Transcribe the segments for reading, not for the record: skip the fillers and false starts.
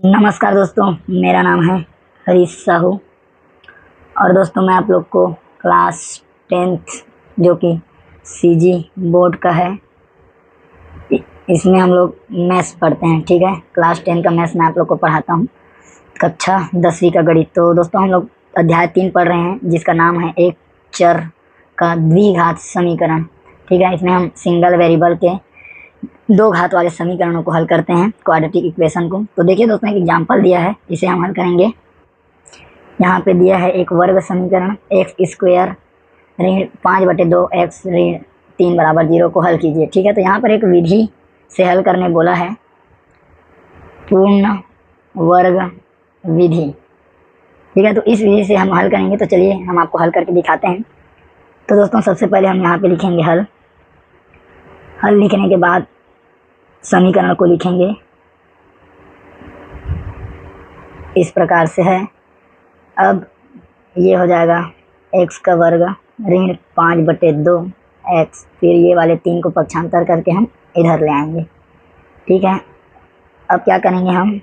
नमस्कार दोस्तों, मेरा नाम है हरीश साहू। और दोस्तों मैं आप लोग को क्लास 10th जो कि सीजी बोर्ड का है, इसमें हम लोग मैथ्स पढ़ते हैं। ठीक है, क्लास 10 का मैथ्स मैं आप लोग को पढ़ाता हूँ, कक्षा 10वीं का गणित। तो दोस्तों हम लोग अध्याय 3 पढ़ रहे हैं, जिसका नाम है एक चर का द्विघात समीकरण। ठीक है, इसमें हम सिंगल वेरिएबल के दो घात वाले समीकरणों को हल करते हैं, क्वाड्रेटिक इक्वेशन को। तो देखिए दोस्तों, एक एग्जाम्पल दिया है, इसे हम हल करेंगे। यहाँ पे दिया है एक वर्ग समीकरण एक्स स्क्वायर ऋण 5/2 एक्स ऋण 3 बराबर 0 को हल कीजिए। ठीक है, तो यहाँ पर एक विधि से हल करने बोला है, पूर्ण वर्ग विधि। ठीक है, तो इस विधि से हम हल करेंगे। तो चलिए हम आपको हल करके दिखाते हैं। तो दोस्तों सबसे पहले हम यहाँ पे लिखेंगे हल लिखने के बाद समीकरण को लिखेंगे इस प्रकार से है। अब ये हो जाएगा x का वर्ग ऋण 5/2 एक्स, फिर ये वाले 3 को पक्षांतर करके हम इधर ले आएंगे। ठीक है, अब क्या करेंगे हम,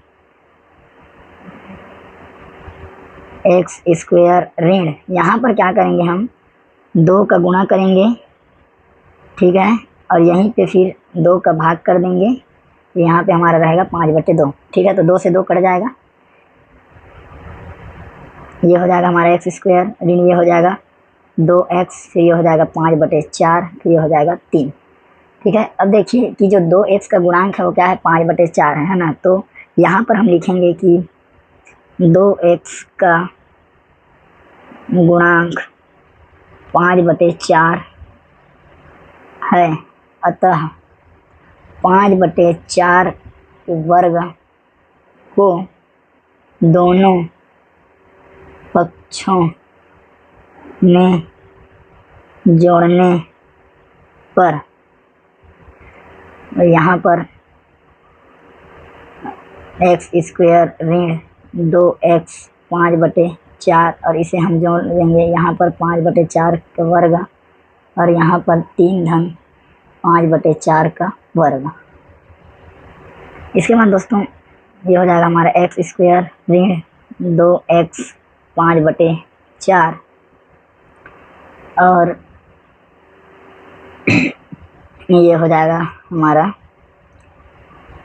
एक्स स्क्वायर ऋण, यहाँ पर क्या करेंगे हम 2 का गुणा करेंगे। ठीक है, और यहीं पे फिर 2 का भाग कर देंगे। यहाँ पे हमारा रहेगा 5/2। ठीक है, तो 2 से 2 कट जाएगा, ये हो जाएगा हमारा एक्स स्क्वायर ऋण ये हो जाएगा 2x, फिर ये हो जाएगा 5/4, फिर ये हो जाएगा 3। ठीक है, अब देखिए कि जो 2x का गुणांक है वो क्या है, 5/4 है ना। तो यहाँ पर हम लिखेंगे कि 2x का गुणांक 5/4 है, अतः 5/4 वर्ग को दोनों पक्षों में जोड़ने पर, यहाँ पर एक्स स्क्वायर ऋण 2x 5/4, और इसे हम जोड़ लेंगे यहाँ पर 5/4 का वर्ग, और यहाँ पर 3 धन 5/4 का वर्ग। इसके बाद दोस्तों ये हो जाएगा हमारा एक्स स्क्वायर ऋण 2x 5/4, और ये हो जाएगा हमारा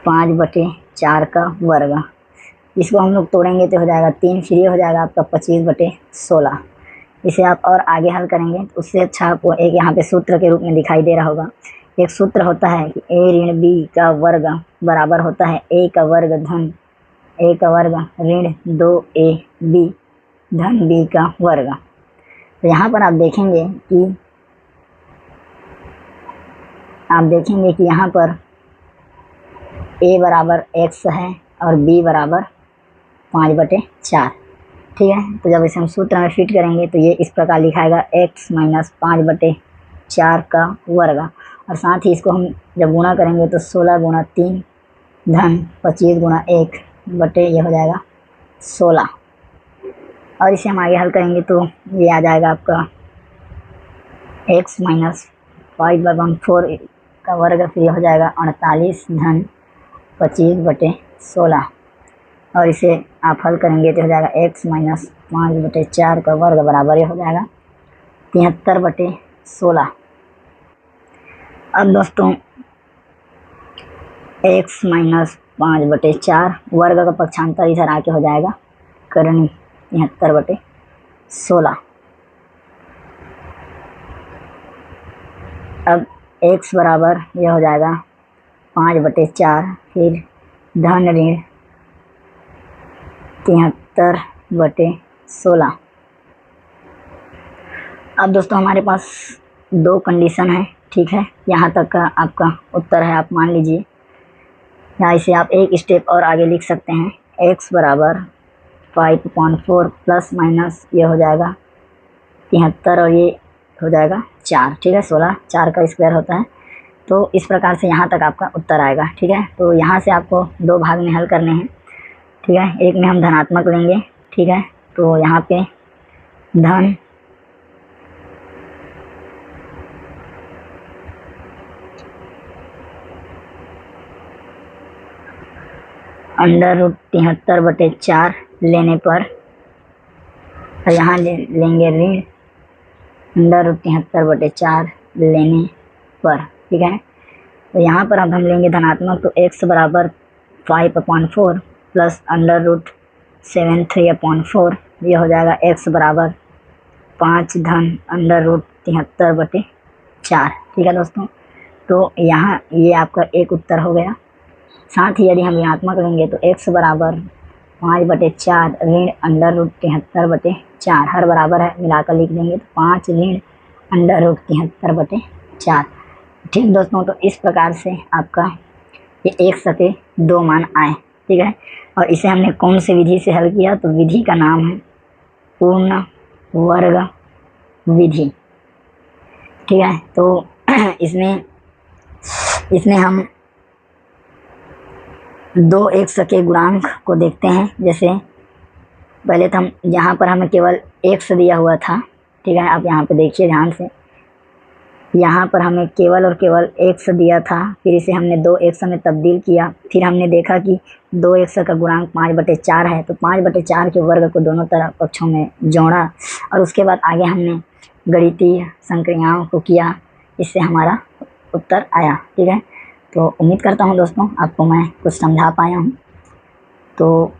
5/4 का वर्ग। इसको हम लोग तोड़ेंगे तो हो जाएगा 3, फिर ये हो जाएगा आपका 25/16। इसे आप और आगे हल करेंगे तो उससे अच्छा आपको एक यहाँ पे सूत्र के रूप में दिखाई दे रहा होगा। एक सूत्र होता है कि a ऋण b का वर्ग बराबर होता है a का वर्ग धन a का वर्ग ऋण 2ab धन b का वर्ग। तो यहाँ पर आप देखेंगे कि यहाँ पर a बराबर x है और b बराबर 5/4। ठीक है, तो जब इसे हम सूत्र में फिट करेंगे तो ये इस प्रकार लिखाएगा x माइनस 5/4 का वर्ग, और साथ ही इसको हम जब गुणा करेंगे तो 16 गुणा 3 धन 25 गुणा 1 बटे ये हो जाएगा 16। और इसे हम आगे हल करेंगे तो ये आ जाएगा आपका x माइनस 5/4 का वर्ग, फिर ये हो जाएगा 48 धन 25/16, और इसे आप हल करेंगे तो हो जाएगा x माइनस 5/4 का वर्ग बराबर ये हो जाएगा 73/16। अब दोस्तों x माइनस 5/4 वर्ग का पक्षांतर इधर आके हो जाएगा करनी 73/16। अब x बराबर ये हो जाएगा 5/4, फिर धन ऋण 73/16। अब दोस्तों हमारे पास 2 कंडीशन है। ठीक है, यहाँ तक का आपका उत्तर है, आप मान लीजिए। या इसे आप एक स्टेप और आगे लिख सकते हैं, x बराबर 5/4 प्लस माइनस ये हो जाएगा 73, और ये हो जाएगा 4। ठीक है, 16 4 का स्क्वायर होता है। तो इस प्रकार से यहाँ तक आपका उत्तर आएगा। ठीक है, तो यहाँ से आपको 2 भाग में हल करने हैं। ठीक है, एक में हम धनात्मक लेंगे। ठीक है, तो यहाँ पे धन √73/4 लेने पर, और यहाँ लेंगे ऋण √73/4 लेने पर, ठीक है। तो यहाँ पर अब हम लेंगे धनात्मक, तो x बराबर 5/4 प्लस √73/4, यह हो जाएगा x बराबर 5 धन √73/4, ठीक है दोस्तों। तो यहाँ ये आपका एक उत्तर हो गया। साथ ही यदि हम ऋणात्मक लेंगे तो x बराबर 5/4 ऋण √73/4, हर बराबर है मिलाकर लिख देंगे तो 5 ऋण √73/4, ठीक दोस्तों। तो इस प्रकार से आपका ये x के 2 मान आए, ठीक है। और इसे हमने कौन सी विधि से हल किया, तो विधि का नाम है पूर्ण वर्ग विधि, ठीक है। तो इसमें हम 2 x के गुणांक को देखते हैं। जैसे पहले तो हम यहाँ पर हमें केवल x दिया हुआ था, ठीक है। आप यहाँ पे देखिए ध्यान से, यहाँ पर हमें केवल और केवल x दिया था, फिर इसे हमने 2x में तब्दील किया, फिर हमने देखा कि 2x का गुणांक 5/4 है, तो 5/4 के वर्ग को दोनों तरफ पक्षों में जोड़ा, और उसके बाद आगे हमने गणितीय संक्रियाओं को किया, इससे हमारा उत्तर आया, ठीक है। तो उम्मीद करता हूँ दोस्तों आपको मैं कुछ समझा पाया हूँ। तो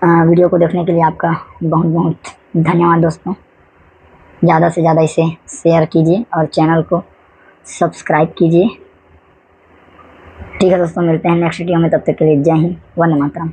वीडियो को देखने के लिए आपका बहुत बहुत धन्यवाद दोस्तों। ज़्यादा से ज़्यादा इसे शेयर कीजिए और चैनल को सब्सक्राइब कीजिए, ठीक है दोस्तों। मिलते हैं नेक्स्ट वीडियो में, तब तक के लिए जय हिंद, वंदे मातरम।